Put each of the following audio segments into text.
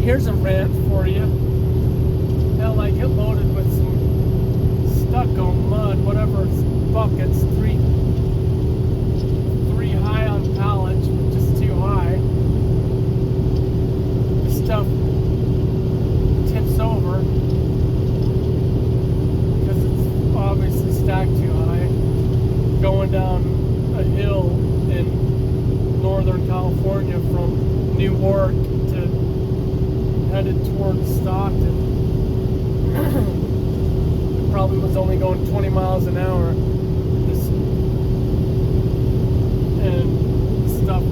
here's a rant for you. Hell, I get loaded with some stucco, mud, whatever, buckets, three high on pallets, just too high. The stuff tips over because it's obviously stacked too high. Going down a hill in Northern California from Newark to headed towards Stockton. Probably was only going 20 miles an hour. And stuff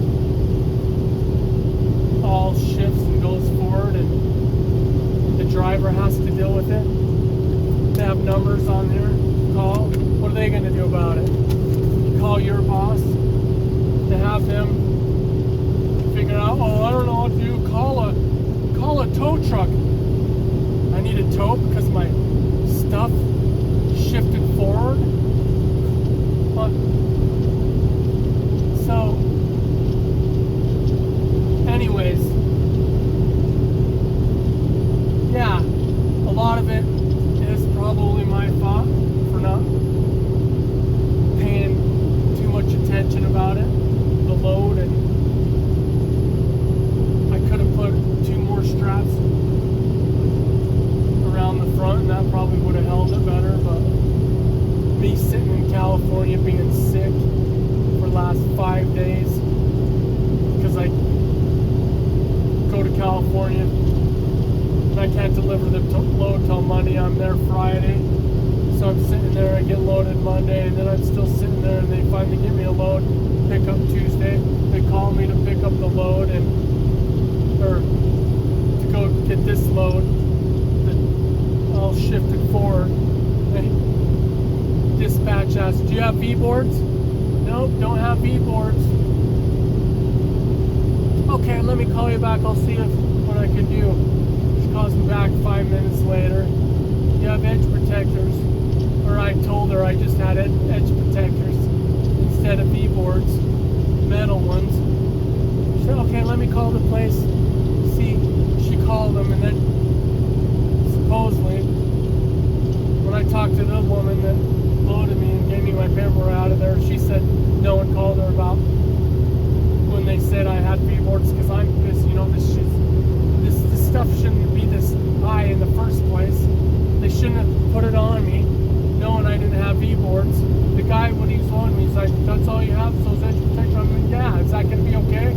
all shifts and goes forward, and the driver has to deal with it. They have numbers on there. Call. What are they going to do about it? You call your boss to have them figure out, oh, I don't know what to do. Call a tow truck. I need a tow because my stuff shifted forward. But so, anyways, yeah, a lot of it is probably my fault for not paying too much attention about it, the load, and I could have put 2 more straps around the front, and that probably would have held it better. But me sitting in California being sick for the last 5 days because I go to California and I can't deliver the load till Monday. I'm there Friday, so I'm sitting there. I get loaded Monday, and then I'm still sitting there, and they finally give me a load, pick up Tuesday. They call me to pick up the load or to go get this load that all shifted forward. Dispatch asks, do you have V-boards? Nope, don't have V-boards. Okay, let me call you back. I'll see what I can do. She calls me back 5 minutes later. You have edge protectors. Or I told her I just had edge protectors instead of V-boards, metal ones. She said, okay, let me call the place. See, she called them, and then supposedly, when I talked to the woman that loaded me and gave me my paperwork out of there, she said no one called her about when they said I had V-boards, because this stuff shouldn't be this high in the first place. They shouldn't have put it on me knowing I didn't have V-boards. The guy, when he was on me, he's like, that's all you have, those edge protectors? I'm like, yeah, is that going to be okay?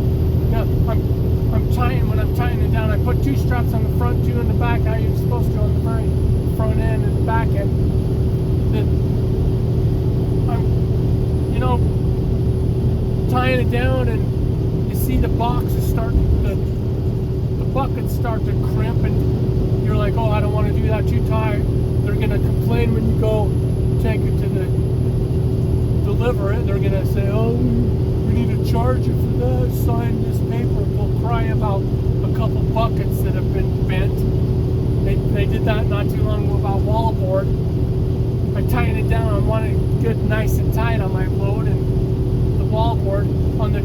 Yeah, when I'm tying it down, I put 2 straps on the front, 2 in the back, how you're supposed to on the very front end and the back end. Tying it down, and you see the boxes the buckets start to crimp, and you're like, oh, I don't want to do that too tight. They're going to complain when you go take it to deliver it. They're going to say, oh, we need to charge you for that, sign this paper. We'll cry about a couple buckets that have been bent. They did that not too long ago about wallboard. I tighten it down. I want it good, nice and tight on my load, and wallboard on the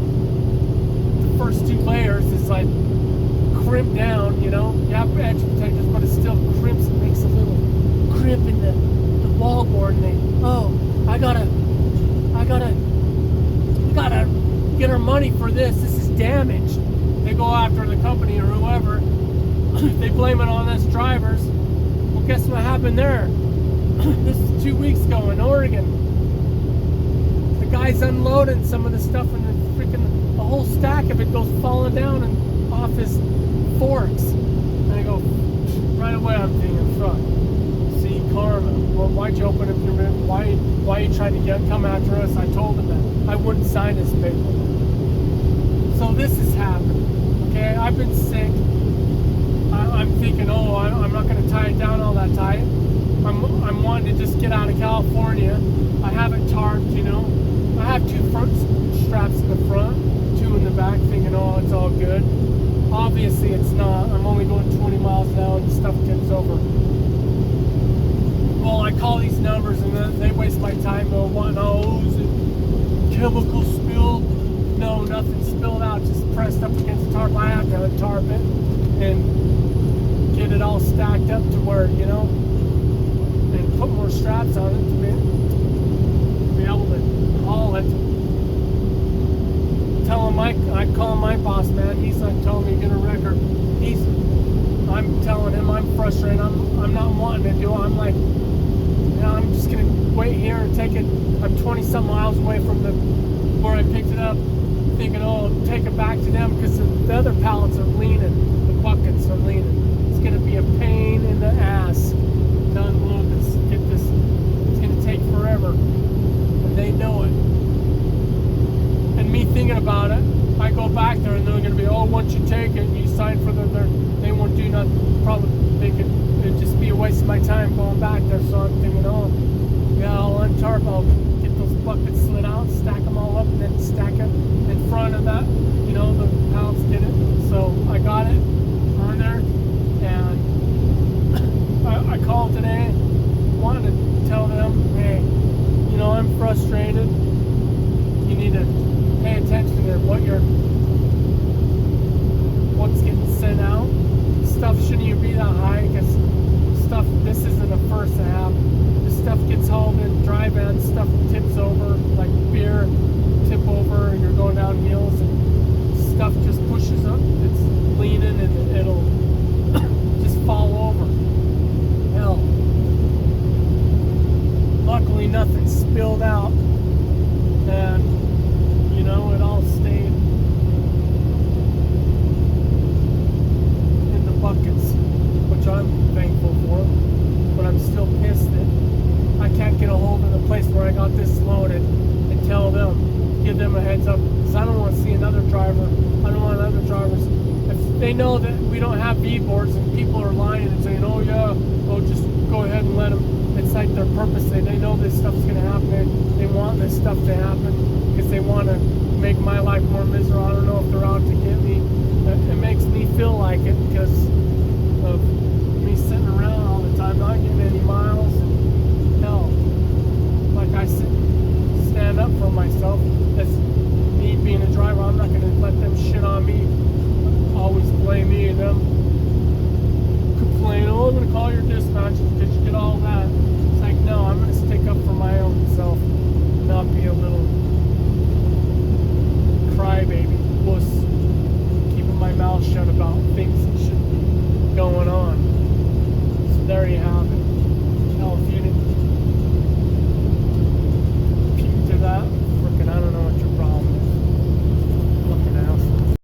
first 2 layers is like crimped down, you know. You have edge protectors, but it still crimps and makes a little crimp in the wallboard, and I gotta get her money for this. This is damaged. They go after the company or whoever. They blame it on us drivers. Well, guess what happened there? This is 2 weeks ago in Oregon. Guy's unloading some of the stuff, and the whole stack of it goes falling down and off his forks. And I go, right away I'm thinking, fuck. See, karma. Well, why'd you open up your mouth? Why you trying to come after us? I told him that I wouldn't sign this paper. So this has happened. Okay, I've been sick. I'm thinking, oh, I'm not going to tie it down all that tight. I'm wanting to just get out of California. I have it tarped, you know. I have 2 front straps in the front, 2 in the back, thinking, oh, it's all good. Obviously, it's not. I'm only going 20 miles an hour and the stuff tips over. Well, I call these numbers, and then they waste my time. Oh, what? Oh, is it chemical spill? No, nothing spilled out, just pressed up against the tarp. I have to tarp it. and get it all stacked up to where, you know, and put more straps on it to be able to haul it. Tell him I call my boss, man. He's like telling me get a record. I'm telling him I'm frustrated. I'm not wanting to do it. I'm like, you know, I'm just gonna wait here and take it. I'm 20-some miles away from where I picked it up, thinking, oh, take it back to them because the other pallets are leaning, the buckets are leaning. It's gonna be a pain in the ass to unload this, get this. It's gonna take forever, and they know it. And me thinking about it, I go back there and they're gonna be, oh, once you take it, and you sign for they won't do nothing. Probably it'd just be a waste of my time going back there. So I'm thinking, oh, yeah, I'll untarp, I'll get those buckets slid out, stack them all up, and then stack it in front of that, you know, the pallets get it. So I got it on there, and I called today, wanted to tell them, hey, you know, I'm frustrated. You need to pay attention to what's getting sent out. Stuff shouldn't even be that high because this isn't a first and a half. This stuff gets hauled in dry van, stuff tips over, like beer tip over, and you're going down hills, and stuff just pushes up. It's leaning, and it'll just fall over. Hell, luckily nothing spilled out, and you know, it all stayed in the buckets, which I'm thankful for, but I'm still pissed that I can't get a hold of the place where I got this loaded and tell them, give them a heads up, because I don't want to see another driver. I don't want other drivers. If they know that we don't have V-boards and people are lying and saying, oh yeah, oh just go ahead and let them. It's like their purpose. They know this stuff's going to happen. They want this stuff to happen because they want to make my life more miserable. I don't know if they're out to get me. It makes me feel like it because of me sitting around all the time, not getting any miles. And hell, like I stand up for myself. As me being a driver, I'm not going to let them shit on me. Always blame me and them. Complain, oh, I'm going to call your dispatch. Did you get all that? It's like, no, I'm going to stick up for my own self, not be a little crybaby, wuss, keeping my mouth shut about things